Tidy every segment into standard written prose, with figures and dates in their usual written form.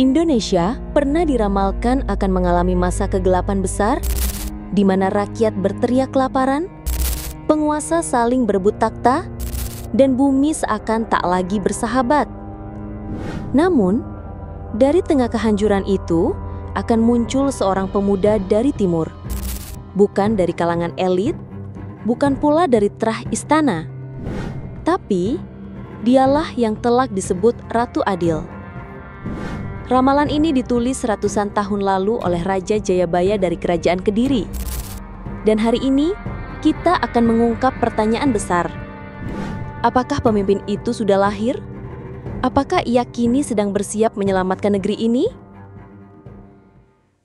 Indonesia pernah diramalkan akan mengalami masa kegelapan besar, di mana rakyat berteriak kelaparan, penguasa saling berebut takhta, dan bumi seakan tak lagi bersahabat. Namun, dari tengah kehancuran itu akan muncul seorang pemuda dari timur, bukan dari kalangan elit, bukan pula dari terah istana, tapi dialah yang telak disebut Ratu Adil. Ramalan ini ditulis ratusan tahun lalu oleh Raja Jayabaya dari Kerajaan Kediri. Dan hari ini kita akan mengungkap pertanyaan besar. Apakah pemimpin itu sudah lahir? Apakah ia kini sedang bersiap menyelamatkan negeri ini?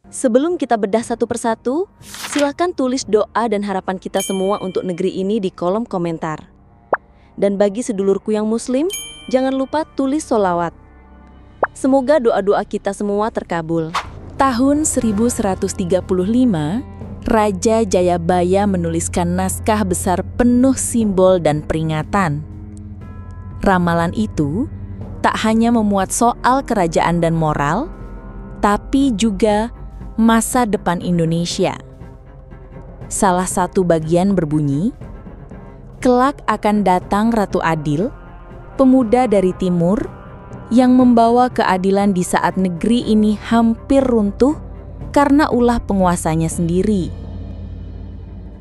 Sebelum kita bedah satu persatu, silakan tulis doa dan harapan kita semua untuk negeri ini di kolom komentar. Dan bagi sedulurku yang muslim, jangan lupa tulis sholawat. Semoga doa-doa kita semua terkabul. Tahun 1135, Raja Jayabaya menuliskan naskah besar penuh simbol dan peringatan. Ramalan itu tak hanya memuat soal kerajaan dan moral, tapi juga masa depan Indonesia. Salah satu bagian berbunyi, "Kelak akan datang Ratu Adil, pemuda dari timur, yang membawa keadilan di saat negeri ini hampir runtuh karena ulah penguasanya sendiri."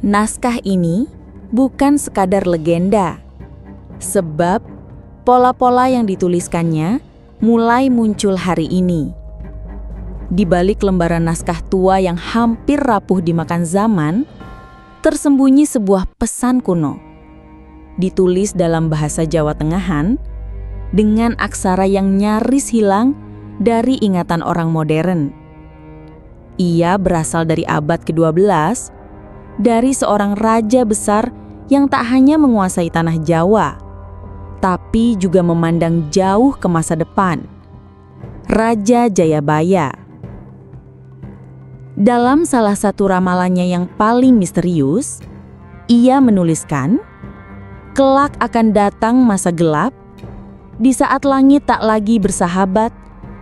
Naskah ini bukan sekadar legenda, sebab pola-pola yang dituliskannya mulai muncul hari ini. Di balik lembaran naskah tua yang hampir rapuh dimakan zaman, tersembunyi sebuah pesan kuno, ditulis dalam bahasa Jawa Tengahan, dengan aksara yang nyaris hilang dari ingatan orang modern. Ia berasal dari abad ke-12, dari seorang raja besar yang tak hanya menguasai tanah Jawa, tapi juga memandang jauh ke masa depan. Raja Jayabaya. Dalam salah satu ramalannya yang paling misterius, ia menuliskan, "Kelak akan datang masa gelap, di saat langit tak lagi bersahabat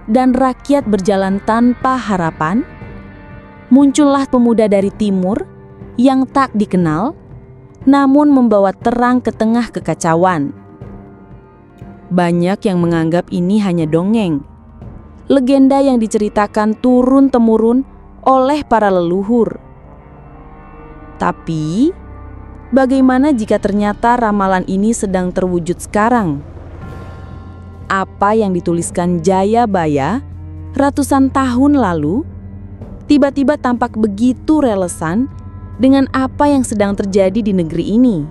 dan rakyat berjalan tanpa harapan, muncullah pemuda dari timur yang tak dikenal, namun membawa terang ke tengah kekacauan." Banyak yang menganggap ini hanya dongeng, legenda yang diceritakan turun-temurun oleh para leluhur. Tapi, bagaimana jika ternyata ramalan ini sedang terwujud sekarang? Apa yang dituliskan Jayabaya ratusan tahun lalu tiba-tiba tampak begitu relevan dengan apa yang sedang terjadi di negeri ini.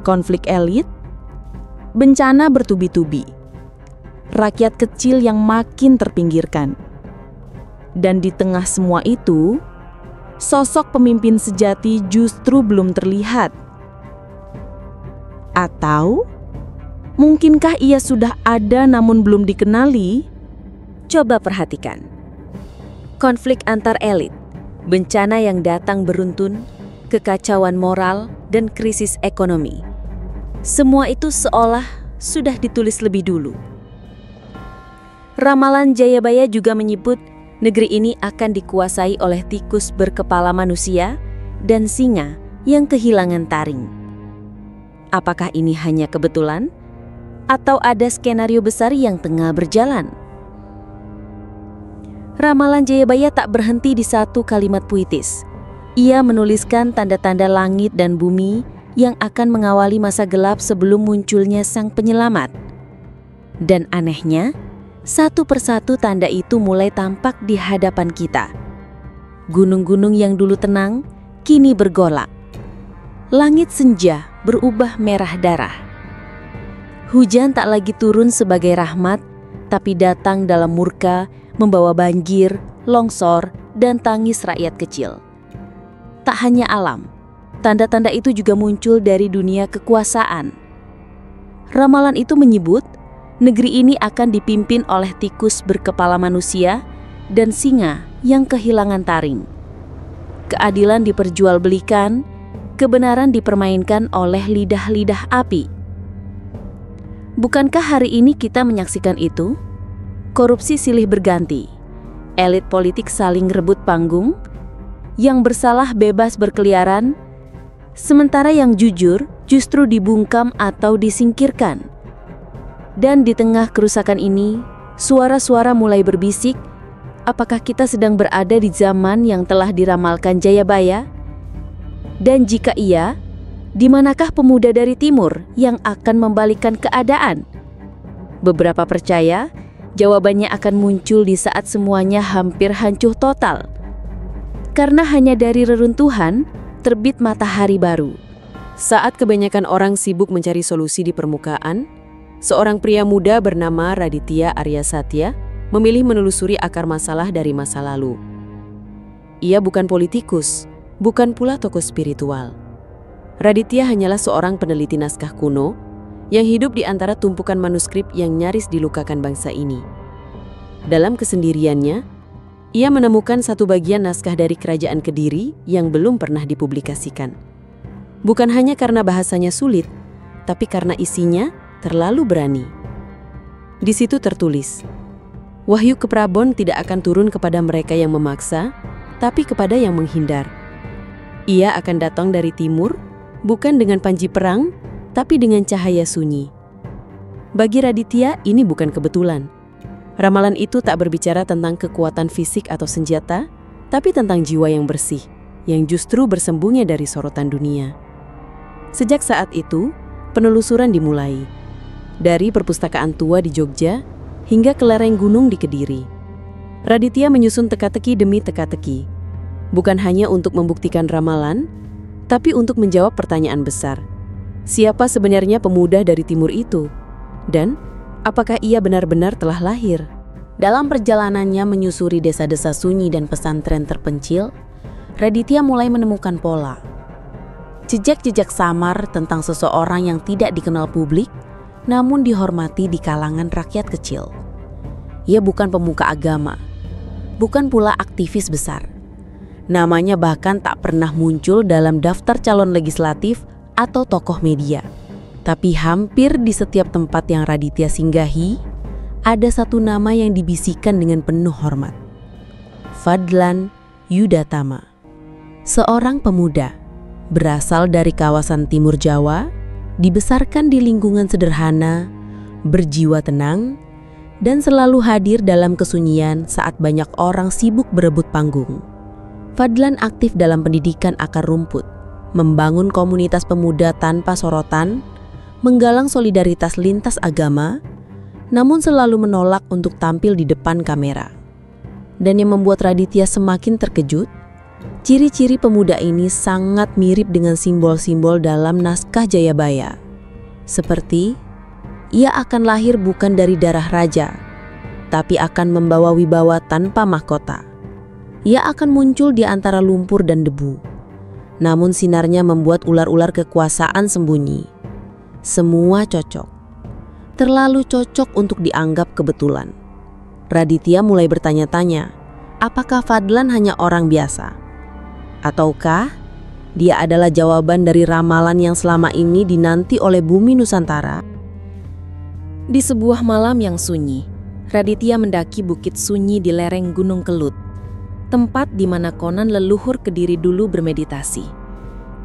Konflik elit, bencana bertubi-tubi, rakyat kecil yang makin terpinggirkan. Dan di tengah semua itu, sosok pemimpin sejati justru belum terlihat. Atau mungkinkah ia sudah ada namun belum dikenali? Coba perhatikan. Konflik antar elit, bencana yang datang beruntun, kekacauan moral, dan krisis ekonomi. Semua itu seolah sudah ditulis lebih dulu. Ramalan Jayabaya juga menyebut negeri ini akan dikuasai oleh tikus berkepala manusia dan singa yang kehilangan taring. Apakah ini hanya kebetulan? Atau ada skenario besar yang tengah berjalan? Ramalan Jayabaya tak berhenti di satu kalimat puitis. Ia menuliskan tanda-tanda langit dan bumi yang akan mengawali masa gelap sebelum munculnya sang penyelamat. Dan anehnya, satu persatu tanda itu mulai tampak di hadapan kita. Gunung-gunung yang dulu tenang, kini bergolak. Langit senja berubah merah darah. Hujan tak lagi turun sebagai rahmat, tapi datang dalam murka, membawa banjir, longsor, dan tangis rakyat kecil. Tak hanya alam, tanda-tanda itu juga muncul dari dunia kekuasaan. Ramalan itu menyebut, negeri ini akan dipimpin oleh tikus berkepala manusia dan singa yang kehilangan taring. Keadilan diperjualbelikan, kebenaran dipermainkan oleh lidah-lidah api. Bukankah hari ini kita menyaksikan itu? Korupsi silih berganti. Elit politik saling rebut panggung, yang bersalah bebas berkeliaran, sementara yang jujur justru dibungkam atau disingkirkan. Dan di tengah kerusakan ini, suara-suara mulai berbisik, apakah kita sedang berada di zaman yang telah diramalkan Jayabaya? Dan jika iya, di manakah pemuda dari timur yang akan membalikkan keadaan? Beberapa percaya, jawabannya akan muncul di saat semuanya hampir hancur total. Karena hanya dari reruntuhan, terbit matahari baru. Saat kebanyakan orang sibuk mencari solusi di permukaan, seorang pria muda bernama Raditya Arya Satya memilih menelusuri akar masalah dari masa lalu. Ia bukan politikus, bukan pula tokoh spiritual. Raditya hanyalah seorang peneliti naskah kuno yang hidup di antara tumpukan manuskrip yang nyaris dilukakan bangsa ini. Dalam kesendiriannya, ia menemukan satu bagian naskah dari Kerajaan Kediri yang belum pernah dipublikasikan. Bukan hanya karena bahasanya sulit, tapi karena isinya terlalu berani. Di situ tertulis, wahyu keprabon tidak akan turun kepada mereka yang memaksa, tapi kepada yang menghindar. Ia akan datang dari timur, bukan dengan panji perang, tapi dengan cahaya sunyi. Bagi Raditya, ini bukan kebetulan. Ramalan itu tak berbicara tentang kekuatan fisik atau senjata, tapi tentang jiwa yang bersih, yang justru bersembunyi dari sorotan dunia. Sejak saat itu, penelusuran dimulai. Dari perpustakaan tua di Jogja, hingga ke lereng gunung di Kediri. Raditya menyusun teka-teki demi teka-teki. Bukan hanya untuk membuktikan ramalan, tapi untuk menjawab pertanyaan besar. Siapa sebenarnya pemuda dari timur itu? Dan apakah ia benar-benar telah lahir? Dalam perjalanannya menyusuri desa-desa sunyi dan pesantren terpencil, Raditya mulai menemukan pola. Jejak-jejak samar tentang seseorang yang tidak dikenal publik, namun dihormati di kalangan rakyat kecil. Ia bukan pemuka agama, bukan pula aktivis besar. Namanya bahkan tak pernah muncul dalam daftar calon legislatif atau tokoh media. Tapi hampir di setiap tempat yang Raditya singgahi, ada satu nama yang dibisikkan dengan penuh hormat. Fadlan Yudatama. Seorang pemuda, berasal dari kawasan Timur Jawa, dibesarkan di lingkungan sederhana, berjiwa tenang, dan selalu hadir dalam kesunyian saat banyak orang sibuk berebut panggung. Fadlan aktif dalam pendidikan akar rumput, membangun komunitas pemuda tanpa sorotan, menggalang solidaritas lintas agama, namun selalu menolak untuk tampil di depan kamera. Dan yang membuat Raditya semakin terkejut, ciri-ciri pemuda ini sangat mirip dengan simbol-simbol dalam naskah Jayabaya. Seperti, ia akan lahir bukan dari darah raja, tapi akan membawa wibawa tanpa mahkota. Ia akan muncul di antara lumpur dan debu, namun sinarnya membuat ular-ular kekuasaan sembunyi. Semua cocok. Terlalu cocok untuk dianggap kebetulan. Raditya mulai bertanya-tanya, apakah Fadlan hanya orang biasa? Ataukah dia adalah jawaban dari ramalan yang selama ini dinanti oleh bumi Nusantara? Di sebuah malam yang sunyi, Raditya mendaki bukit sunyi di lereng Gunung Kelut, tempat di mana konon leluhur Kediri dulu bermeditasi.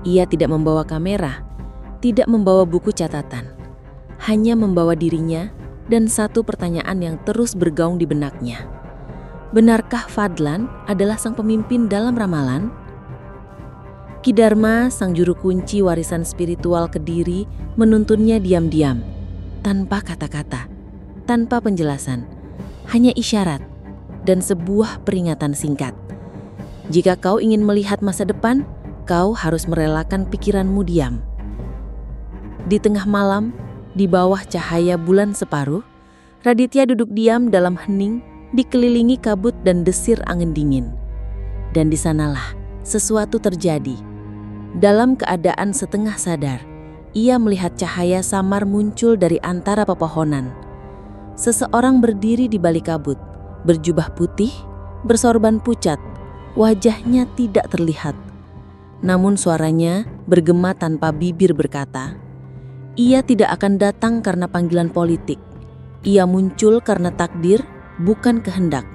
Ia tidak membawa kamera, tidak membawa buku catatan, hanya membawa dirinya dan satu pertanyaan yang terus bergaung di benaknya. Benarkah Fadlan adalah sang pemimpin dalam ramalan? Ki Dharma, sang juru kunci warisan spiritual Kediri, menuntunnya diam-diam, tanpa kata-kata, tanpa penjelasan, hanya isyarat dan sebuah peringatan singkat. Jika kau ingin melihat masa depan, kau harus merelakan pikiranmu diam. Di tengah malam, di bawah cahaya bulan separuh, Raditya duduk diam dalam hening, dikelilingi kabut dan desir angin dingin. Dan di sanalah sesuatu terjadi. Dalam keadaan setengah sadar, ia melihat cahaya samar muncul dari antara pepohonan. Seseorang berdiri di balik kabut, berjubah putih, bersorban pucat, wajahnya tidak terlihat. Namun suaranya bergema tanpa bibir berkata, ia tidak akan datang karena panggilan politik. Ia muncul karena takdir bukan kehendak,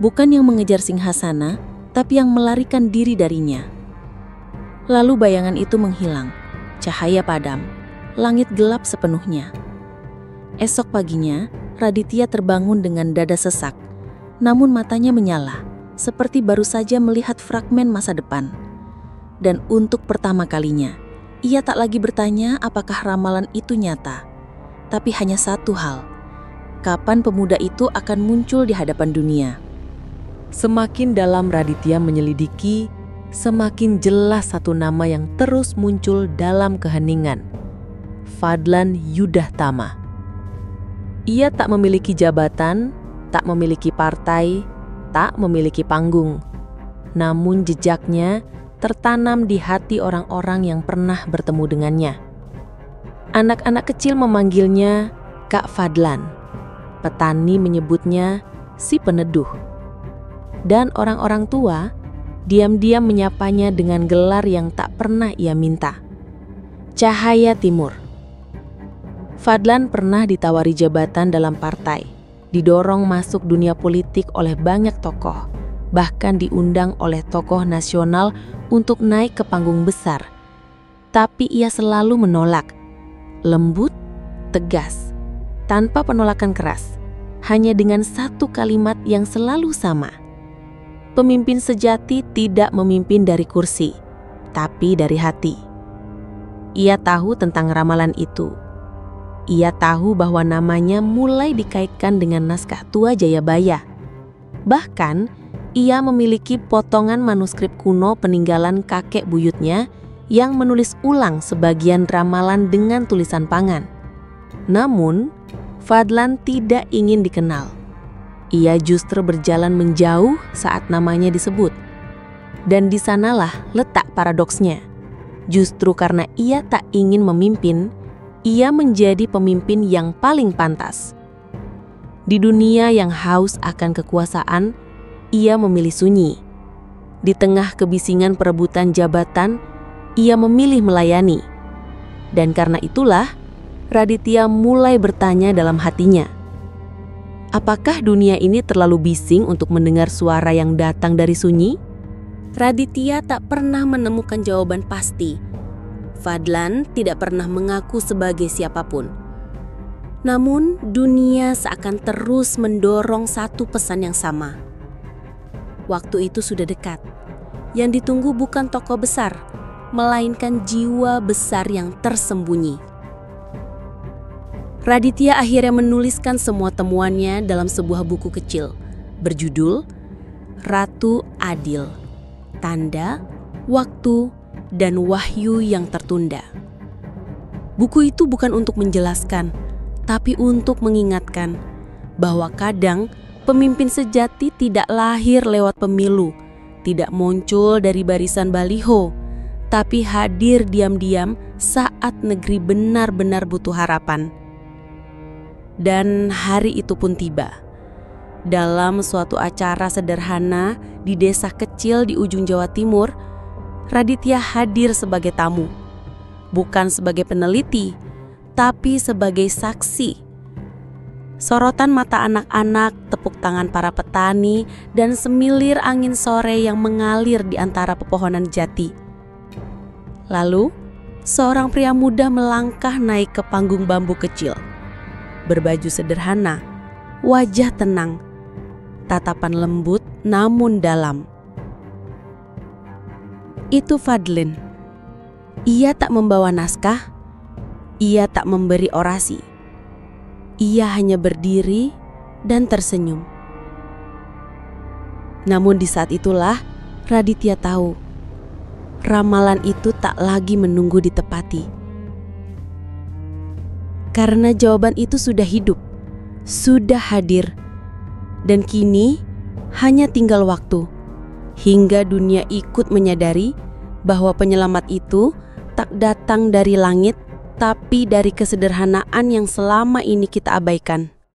bukan yang mengejar singgasana, tapi yang melarikan diri darinya. Lalu bayangan itu menghilang, cahaya padam, langit gelap sepenuhnya. Esok paginya, Raditya terbangun dengan dada sesak, namun matanya menyala, seperti baru saja melihat fragmen masa depan. Dan untuk pertama kalinya, ia tak lagi bertanya apakah ramalan itu nyata, tapi hanya satu hal: kapan pemuda itu akan muncul di hadapan dunia. Semakin dalam Raditya menyelidiki, semakin jelas satu nama yang terus muncul dalam keheningan: Fadlan Yudahtama. Ia tak memiliki jabatan, tak memiliki partai, tak memiliki panggung. Namun jejaknya tertanam di hati orang-orang yang pernah bertemu dengannya. Anak-anak kecil memanggilnya Kak Fadlan. Petani menyebutnya si peneduh. Dan orang-orang tua diam-diam menyapanya dengan gelar yang tak pernah ia minta: Cahaya Timur. Fadlan pernah ditawari jabatan dalam partai, didorong masuk dunia politik oleh banyak tokoh, bahkan diundang oleh tokoh nasional untuk naik ke panggung besar. Tapi ia selalu menolak, lembut, tegas, tanpa penolakan keras, hanya dengan satu kalimat yang selalu sama: pemimpin sejati tidak memimpin dari kursi, tapi dari hati. Ia tahu tentang ramalan itu. Ia tahu bahwa namanya mulai dikaitkan dengan naskah tua Jayabaya. Bahkan, ia memiliki potongan manuskrip kuno peninggalan kakek buyutnya yang menulis ulang sebagian ramalan dengan tulisan Pangan. Namun, Fadlan tidak ingin dikenal. Ia justru berjalan menjauh saat namanya disebut. Dan di sanalah letak paradoksnya. Justru karena ia tak ingin memimpin, ia menjadi pemimpin yang paling pantas. Di dunia yang haus akan kekuasaan, ia memilih sunyi. Di tengah kebisingan perebutan jabatan, ia memilih melayani. Dan karena itulah, Raditya mulai bertanya dalam hatinya: apakah dunia ini terlalu bising untuk mendengar suara yang datang dari sunyi? Raditya tak pernah menemukan jawaban pasti. Fadlan tidak pernah mengaku sebagai siapapun. Namun, dunia seakan terus mendorong satu pesan yang sama. Waktu itu sudah dekat. Yang ditunggu bukan tokoh besar, melainkan jiwa besar yang tersembunyi. Raditya akhirnya menuliskan semua temuannya dalam sebuah buku kecil, berjudul Ratu Adil, Tanda, Waktu, dan Wahyu yang Tertunda. Buku itu bukan untuk menjelaskan, tapi untuk mengingatkan bahwa kadang pemimpin sejati tidak lahir lewat pemilu, tidak muncul dari barisan baliho, tapi hadir diam-diam saat negeri benar-benar butuh harapan. Dan hari itu pun tiba. Dalam suatu acara sederhana di desa kecil di ujung Jawa Timur, Raditya hadir sebagai tamu, bukan sebagai peneliti, tapi sebagai saksi. Sorotan mata anak-anak, tepuk tangan para petani, dan semilir angin sore yang mengalir di antara pepohonan jati. Lalu, seorang pria muda melangkah naik ke panggung bambu kecil. Berbaju sederhana, wajah tenang, tatapan lembut namun dalam. Itu Fadlan. Ia tak membawa naskah, ia tak memberi orasi. Ia hanya berdiri dan tersenyum. Namun di saat itulah Raditya tahu, ramalan itu tak lagi menunggu ditepati. Karena jawaban itu sudah hidup, sudah hadir, dan kini hanya tinggal waktu. Hingga dunia ikut menyadari bahwa penyelamat itu tak datang dari langit, tapi dari kesederhanaan yang selama ini kita abaikan.